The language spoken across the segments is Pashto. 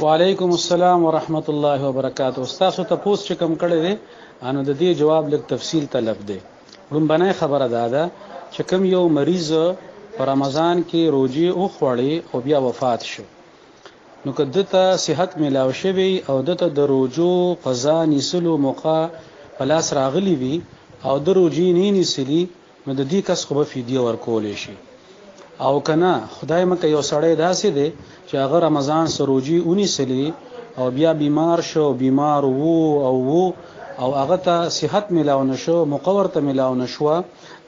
وعلیکم السلام ورحمت الله وبرکاته. استاد ته پوس چې کوم کړی دی انو د دې جواب لږ تفصیل طلب دی. لومبنۍ خبره ده چې کوم یو مریض په رمضان کې روزي او خوړی او بیا وفات شو، نو که دته صحت ملاو شوی او دته د روزو قضا نیسلو موقع پلاس راغلی وي او د روزي نه نیسلی، نو د دې کس خو به فدیه ورکول شي. او کنه خدای مکه یو سړی داسې دی چې هغه رمضان سروجي اونې سلی او بیا بیمار شو، بیمار وو او هغه ته صحت ملاو نشو، مقور ته ملاو نشو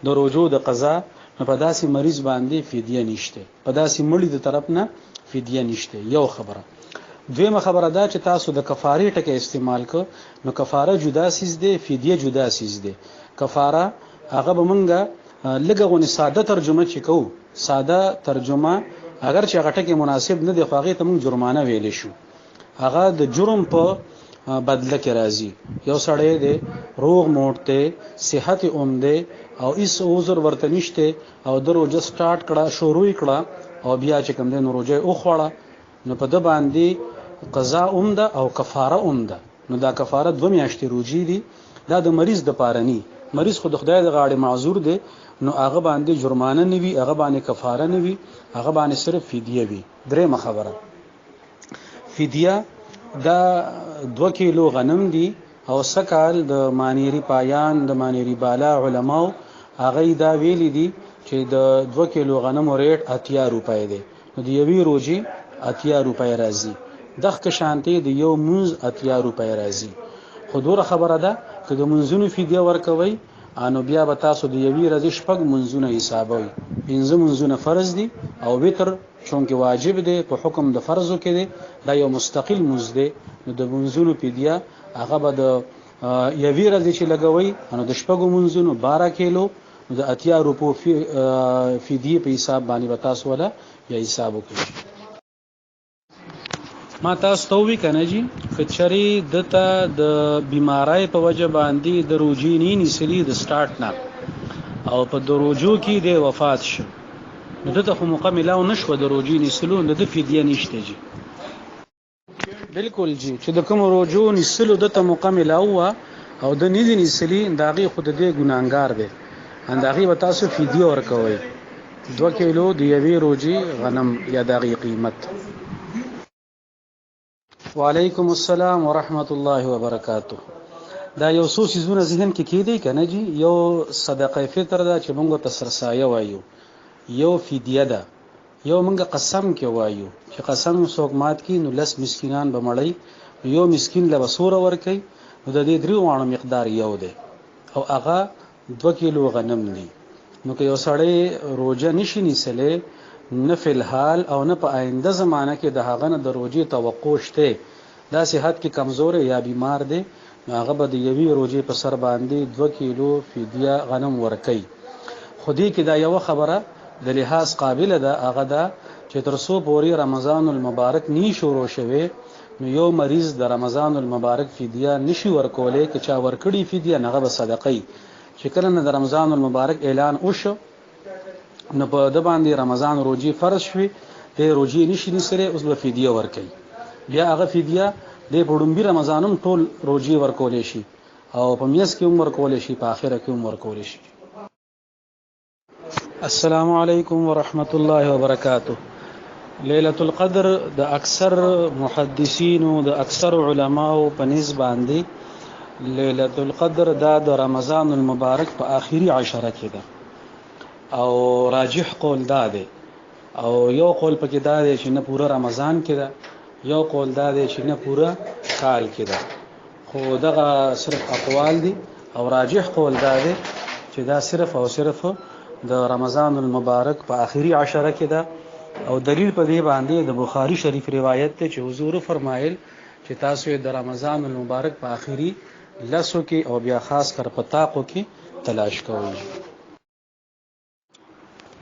د روزو د قضا، نو په داسې مریض باندې فدیه نشته، په داسې مړي د طرف نه فدیه نشته. یو خبره. دویمه خبره دا چې تاسو د کفاره ټکه استعمال کو، نو کفاره جدا سیز دی، فدیه جدا سیز دی. کفاره هغه به مونږه لږه غونې ساده ترجمه چې کوو، ساده ترجمه اگر چې هغه ټکی مناسب نه دی خو هغه ته موږ جرمانه ویل شو. هغه د جرم په بدله کې راځي. یو سړی دی روغ موټ صحت اومده او اس عذر ورته نشته او د روزه سٹارټ کړه، شروع کړه او بیا چې کوم دین روزه او خوړه، نو په د باندې قضا اومده او کفاره اومده. نو دا کفاره 2 میاشتې روزي دي. دا د مریض د پارني، مریض خو د خدای د غاړې معذور دی، نو هغه باندې جرمانه نه وي، هغه باندې کفاره نه وي، هغه باندې صرف فدیه وي. درېمه خبره، فدیه دا 2 کیلو غنم دي او سکال د مانیری پایان د مانیری بالا علماو هغه دا ویلي دي چې د 2 کیلو غنم ریټ 80 روپۍ دی، نو د یوې روزي 80 روپۍ راځي. دغه شانتي د یو موز 80 روپۍ راځي. خو دوره خبره ده چې د منځونو فدیه ورکوي، انو بیا به تاسو د یوې ورځې 6 منځونه حسابوي. 5 منځونه فرض دي او وتر چونکه واجب دی په حکم د فرضو کې دی، دا یو مستقل منځ دی. نو د منځونو فدیه هغه به د یوې ورځې چې لګوي، انو د 6 منځونو 12 کیلو، نو د 80 روپو فدیه په حساب باندې به تاسو ولا یا حساب وکړي. ما تاسو ته وی کنه جی کچري دته د بیماری په وجه باندې د روزي نه نیسلی د سٹارټ نه او په دروجو کې د وفات شو، نو دته خو مکمل او نشو د روزي نیسلو، نو د فدیه نشته جی. بالکل جی، چې د کوم روزو نیسلو دته مکمل او د نیدي نیسلی داغي خود د ګناګار دی، انداغي به تاسو فدیه ورکوي. 2 کیلو د یوې روزي غنم یا داغي قیمت. وعلیکم السلام ورحمت الله وبرکاته. دا یو څو سيزونه ذهن کې کېدی کنه جی. یو صدقه فطر دا چې موږ ته سرسایه وایو، یو فدیه ده، یو موږ قسم کې وایو چې قسم څوک مات کی نو 10 مسکینان به مړی، یو مسکین له وسوره ورکي، نو د دې درې وانه مقدار یو ده او هغه 2 کیلو غنم دي. نو که یو سړی روزه نشي نیسله، نه فی الحال او نه په آینده زمانہ کې د هغه نه د روزي توقع شته، دا صحت کې کمزور یا بیمار دی، هغه به د یوې روزي په سر باندې 2 کیلو فدیه غنم ورکي. خودی کې دا یو خبره د لحاظ قابل ده، هغه دا چې تر څو پورې رمضان المبارک نی شروع شوه، نو یو مریض د رمضان المبارک فدیه نشي ورکولې، که چا ورکړي فدیه نه به صدقې. چې کله نه د رمضان المبارک اعلان وشو، نو په د باندې رمضان روزي فرض شوي، د روزي نشي نیسره، اوس به فدیه ورکړي. بیا هغه فدیه د پړمبي رمضانم ټول روزي ورکول شي او په میاس کې عمر کول شي، په اخره کې عمر کول شي. السلام علیکم ورحمت الله وبرکاته. ليله القدر د اکثر محدثین او د اکثر علماو په نسبت باندې ليله القدر د رمضان المبارک په اخیری 10 کې ده او راجح قول دا دی، او یو قول پکې دا دی چې نه پورا رمضان کې ده، یو قول دا دی چې نه پورا کال کې ده. خو دغه صرف اقوال دي او راجح قول دا دی چې دا صرف او صرف د رمضان المبارک په اخیری 10 کې ده. او دلیل په دې باندې د بخاری شریف روایت ته چې حضور فرمایل چې تاسو د رمضان المبارک په اخیری لسو کې او بیا خاص کر پتاقو کې تلاش کوئ.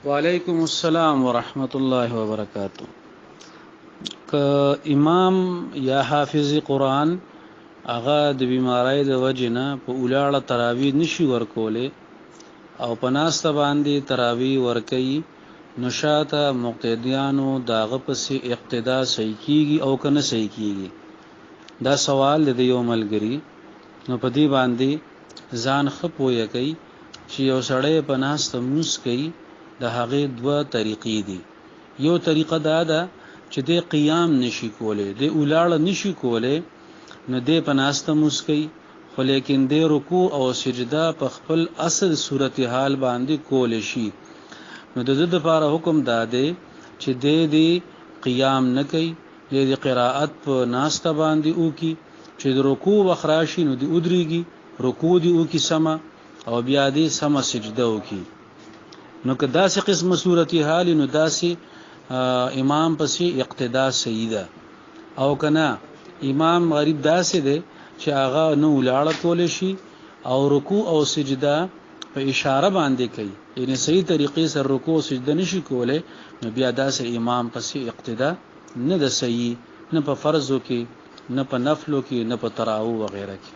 وعلیکم السلام ورحمت الله وبرکاته. که امام یا حافظ قرآن هغه د بیماری د وجنه په اولاړه تراوی نشي ورکوله او په ناسته باندې تراوی ورکي، نو شاته مقتدیانو داغه پسې اقتدا صحیح کیږي او کنه صحیح کیږي. دا سوال د یو ملګری نو په دې باندې ځان خپوي کوي چې یو سړی په ناست موس کوي د هغه دوه طریقې دي. یو طریقه دا ده چې د قیام نشي کوله د اولاړ نشي کوله نو د په ناست موس کوي خو لیکن د رکوع او سجده په خپل اصل صورتحال باندې کول شي. نو د دې لپاره حکم داده چې د قیام نه کوي د قراءت په ناسته باندې او کی چې د رکوع وخراشي نو د ادریږي رکوع دی او کی سما او بیا دې سما سجده او کی. نو که داسې قسمه صورتحال نو داسې امام پسې اقتدا صحیح ده او کنا امام غریب داسې ده چې هغه نو لاړه کول شي او رکوع او سجده په اشاره باندې کوي یعنی صحیح طریقې سره رکوع او سجده نشي کولای نو بیا داسې امام پسې اقتدا نه ده صحیح نه په فرضو کې نه په نفلو کې نه په تراویح وغیرہ کې.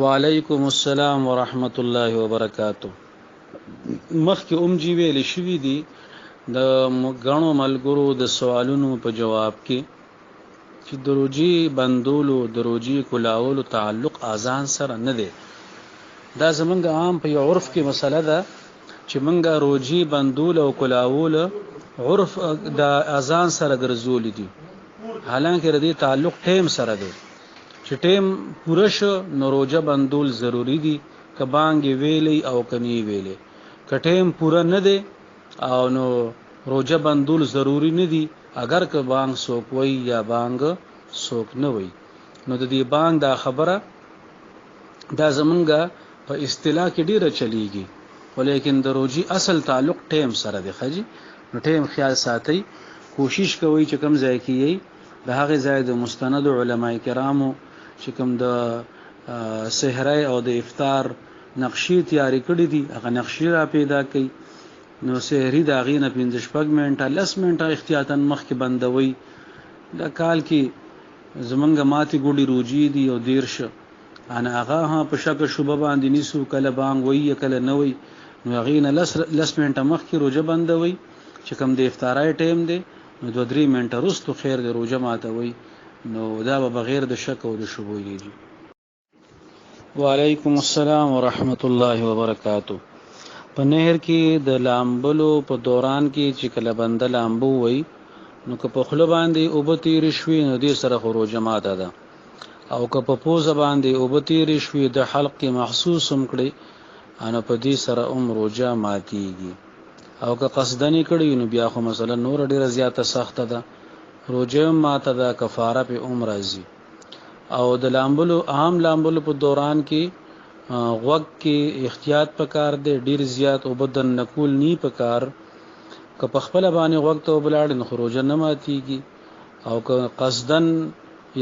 وعلیکم السلام ورحمت الله وبرکاتہ. مخکې جی ویل شوی دی د غنو ملګرو د سوالونو په جواب کې چې دروجي بندولو دروجي کلاولو تعلق اذان سره نه دی. دا زمونږ عام په عرف کې مسله ده چې مونږه روجي بندول او کلاول عرف د اذان سره ګرځول دي حالانکه ردی تعلق ټیم سره دی چې ټیم پوره شو نو روجه بندول ضروری دي کبانګ ویلې او کني ویلې کټیم پوره نه دی او نو روجه بندول ضروری نه دي اگر که بانګ سوک وي یا بانګ سوک نه وي نو د دې بانګ دا خبره دا زمونږه په اصطلاح کې ډیره چلیږي ولیکن د روجي اصل تعلق ټیم سره دی. خجی نو ټیم خیال ساتي کوشش کوي چې کم ځای کیي د هغه ځای د مستند علماء کرامو چې کوم د سحری او د افطار نقشې تیاری کړې دي هغه نقشې را پیدا کړي نو سحری دا غینه 15 منټه 10 منټه احتیاطاً مخ کې بندوي. دا کال کې زمونږه ماتي ګوډي روجي دي او دیرش انا هغه ها په شک شوبه باندې نیسو کله بانګ وي کله نه وي نو غینه 10 منټه مخ کې روجه بندوي چې کوم د افطارای ټیم دی نو 2-3 منټه وروسته خیر د روجه ماتوي نو دا به بغیر د شک او د شبهه کیږي. وعلیکم السلام ورحمت الله وبرکاتہ. په نهر کې د لامبلو په دوران کې چې کله بنده لامبو وي نو که په خله باندې او به تیر شوي نو دې سره خروج ماته ده او که په پوزه باندې او به تیر شوي د حلق کې محسوس هم کړي انا په دې سره روجه ماتيږي او که قصدنی کړي نو بیا خو مثلا نور ډیره زیاته سخته ده روجه ماته ده کفاره په راځي. او د لامبلو عام لامبلو په دوران کې غوږ کې احتیاط پکار دی ډیر زیات او بدن نکول نی پکار که په خپل باندې غوږ ته وبلاړ نو خروجه نه ماتيږي او که قصدن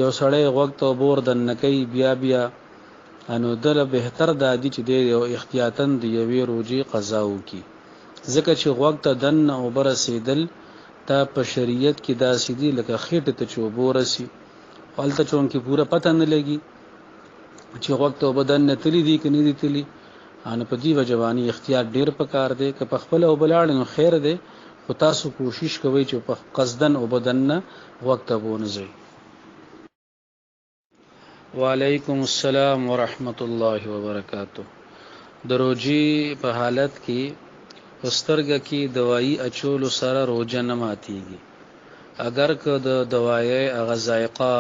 یو سړی غوږ ته بور د نکي بیا بیا انو دل بهتر دادی چې دی یو احتیاطاً دی یوې روجي قضا وکي ځکه چې غوږ ته دن او برسیدل تا په شریعت کې دا سیدی لکه خېټه ته چوبورسي حالت چون کې پورا پته نه لګي چې وخت او بدن نه تلی دي کني دي تلی ان په دی وجوانی اختیار ډیر پکار دی که په خپل او بلاړ نو خیر دی خو تاسو کوشش کوئ چې په قصدن او بدن نه وخت ابو نه زی. وعلیکم السلام ورحمت الله وبرکاتہ. دروجی په حالت کې پسترګه کې دوايي اچول سره روزه نه ماتيږي اگر که د دوايي هغه ذائقه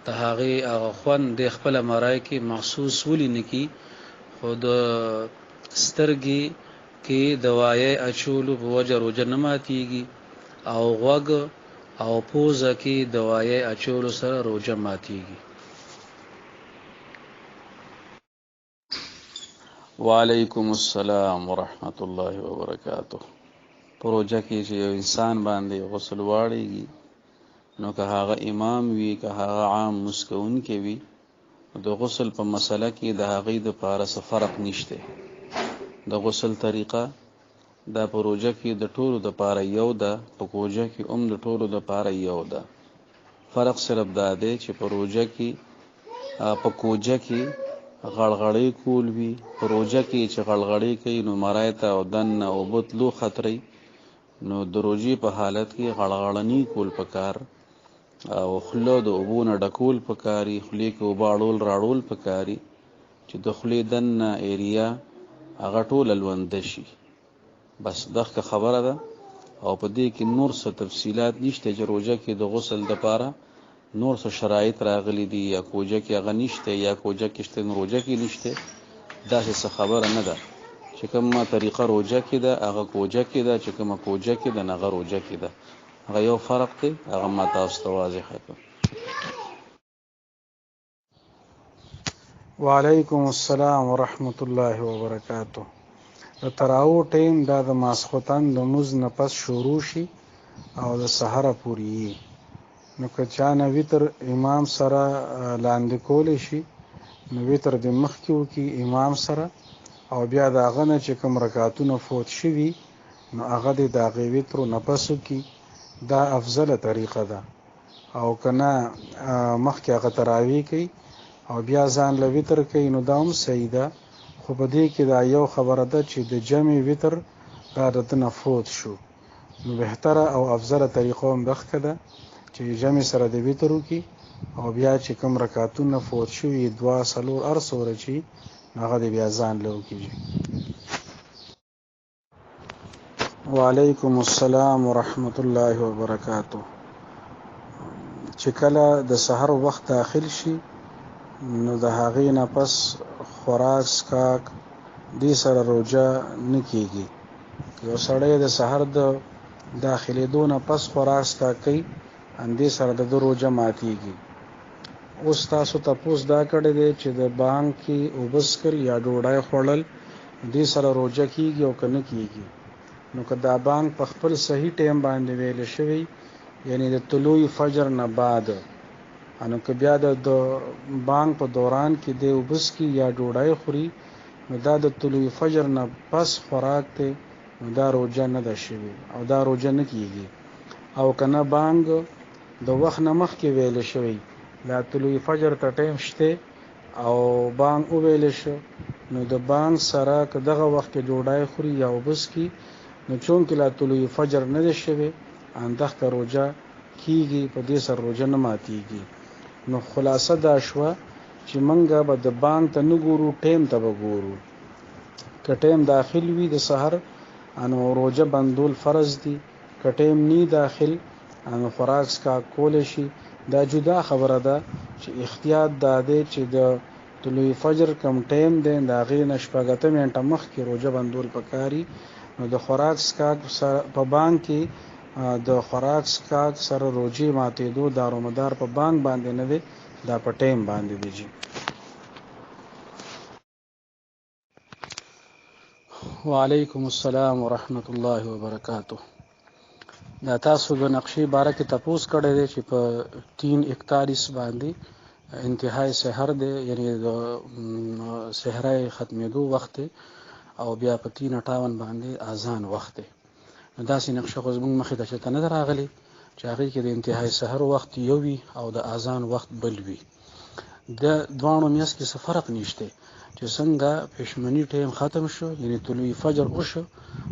ته هغه خوان د خپل مرای کې محسوس ولې نکی خود سترګي کې دوايي اچول په وجه روزه نه ماتيږي او غوږ او پوزه کې دوايي اچول سره روزه ماتيږي. وعلیکم السلام ورحمت الله وبرکاتہ. پروژه کې چې یو انسان باندې غسل واړیږي نو که هغه امام وي که هغه عام مسکون کې وي د غسل په مسله کې د هغې د پاره څه فرق نشته. د غسل طریقه د پروژه کې د ټولو د پاره یو ده په کوجه کې د ټولو د پاره یو ده. فرق صرف دا دی چې پروژه کې په کوجه کې غړغړې کول وي په روژه کې چې غړغړې کوي نو مرای ته او دننه اوبه تلو خطرې نو د روژې په حالت کې غړغړني کول پکار او خوله د اوبو نه ډکول پکاري خولې کې اوبه اړول راړول پکاري چې د خولې دننه ایریا هغه ټوله لونده شي. بس دغه خبره ده او په دې کې نور څه تفصیلات نشته چې روژه کې د غسل دپاره نور څه شرایط راغلي دي یا کوجه کې هغه نشته یا کوجه کې شته روژه کې نشته. داسې څه خبره نه ده چې کومه طریقه روژه کې ده هغه کوجه کې ده چې کومه کوجه کې ده هغه روژه کې ده. هغه یو فرق دی هغه ما تاسو ته واضح کړم. وعلیکم السلام ورحمت الله وبرکاتہ. د تراو ټیم دا د ماسخوتن د موز نه پس شروع شي او د سحر پورې نو که چا نه وتر امام سره لاندې کول شي نو وتر د مخ کې وکي امام سره او بیا دا غنه چې کوم رکعاتونه فوت شوي نو هغه د داغه وتر نه پس کی دا افضل طریقه ده. او کنه مخ کې هغه تراوی کوي او بیا ځان له وتر کوي نو دا هم صحیح ده. خو په دې کې دا یو خبره ده چې د جمع وتر دا د فوت شو نو بهتره او افضل طریقه هم دغه ده چې جمع سره د وتر وکي او بیا چې کوم رکعاتونه فوت شوي 2 3 ارسوره چی هغه د بیا ځان له وکیږي. وعلیکم السلام ورحمت الله وبرکاتہ. چې کله د سحر وخت داخل شي نو د هغې نه پس خوراک سکاک دې سره روژه نه کېږي. یو سړی د سحر د داخلېدو نه پس خوراک سکاک کوي همدې سره د روژه ماتېږي. اوس تاسو تپوس دا کړی دی چې د بانک کې اوبه څښل یا ډوډۍ خوړل دې سره روژه کېږي او که نه کېږي. نو که دا بانک په خپل صحیح ټیم باندې ویل شوی یعنی د طلوع فجر نه بعد انو که بیا د بانک په دوران کې د اوبس کې یا ډوډۍ خوري نو دا د طلوع فجر نه پس خوراک ته نو دا روژه نه ده شوی او دا روژه نه کېږي. او که نه بانک د وخت نه مخکې ویل شوی لا طلوع فجر ته ټیم شته او بانک وویل شو نو د بانک سره که دغه وخت کې ډوډۍ خوري یا اوبس کې نو چون کې لا طلوع فجر نه ده شوی اندغه روژه کېږي په دې سره روژه نه ماتېږي. نو خلاصه دا شوه چې منګه به د بانک ته نه ګورو ټیم ته به ګورو. که ټیم داخل وي د سحر انو روژه بندول فرض دي، که ټیم نی داخل انو خوراک سکا کول شي. دا جدا خبره ده چې احتیاط دا دی چې د طلوع فجر کم ټیم دی د هغې نه 8 منټه مخکې روژه بندول پکاري. نو د خوراک سکاک په بانک کې د خوراک سکاک سره روژې ماتېدو دارومدار په بانک باندې نه دی، دا په ټیم باندې دی. جی وعلیکم السلام ورحمت الله وبرکاتہ. دا تاسو د نقشې باره کې تپوس کړی دی چې په 3:41 باندې انتهای سحر دی یعنی د سحرای ختمېدو وخت دی او بیا په 3:58 باندې اذان وخت دی. نو داسې نقشه خو زموږ مخې ته چېرته نه ده راغلې چې هغې کې د انتهای سحر وخت یو وي او د اذان وخت بل وي. د دواړو میاس کې څه فرق نشته چې څنګه پښمني ټیم ختم شو یعنی طلوع فجر وشو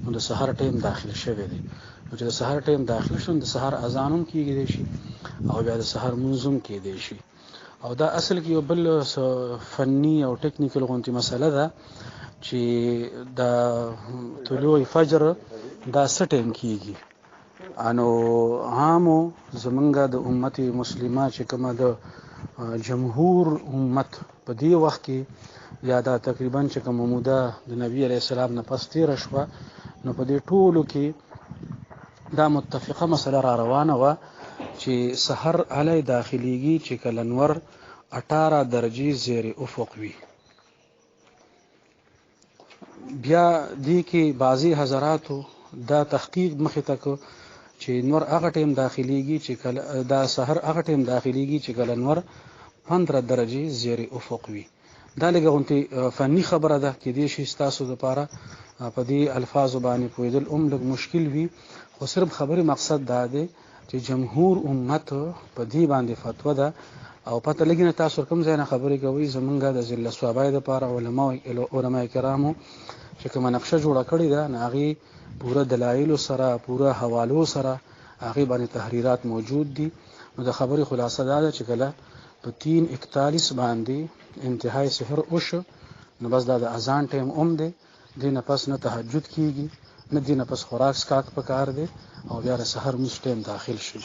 نو د سحر ټیم داخل شوی دی. نو چې د سحر ټیم داخل شو د سحر اذان هم کېږي شي او بیا د سحر منځ هم کېدی شي. او دا اصل کې یو بل فني او ټیکنیکل غونتې مسله ده چې د طلوع فجر دا څه ټیم کېږي. انو عامو زمونږ د امت مسلمه چې کومه د جمهور امت په دې وخت کې یا دا تقریبا چې کومه موده د نبی علیه السلام نه پس تېره شوه نو په دې ټولو کې دا متفقه مسله را روانه وه چې سحر علی داخلیږي چې کله نور 18 درجې زیر افق وي. بیا دې کې بعضی حضراتو دا تحقیق مخې ته کو چې نور هغه ټیم داخليږي چې کله دا سحر هغه ټیم داخليږي چې کله نور 15 درجې زیر افق وي. دا لږه غونتې فني خبره ده کې دې شي تاسو لپاره په دې الفاظو باندې پوهېدل هم لږ مشکل وي، خو صرف خبرې مقصد دا دی چې جمهور امت په دې باندې فتوا ده او پته لګینه تاسو کوم ځای نه خبرې کوي زمونږ د ضلع صوابای د لپاره علما کرامو چې کومه نقشه جوړه کړې ده هغه پوره دلایل سره پوره حوالو سره هغه باندې تحریرات موجود دي. نو د خبرې خلاصه دا ده چې کله په 3:41 باندې انتهای سحر وشو نو بس دا د اذان ټیم دی دینه پس نه تهجد کیږي نه دینه پس خوراک سکاک پکار دی او بیا د سحر مس ټیم داخل شي.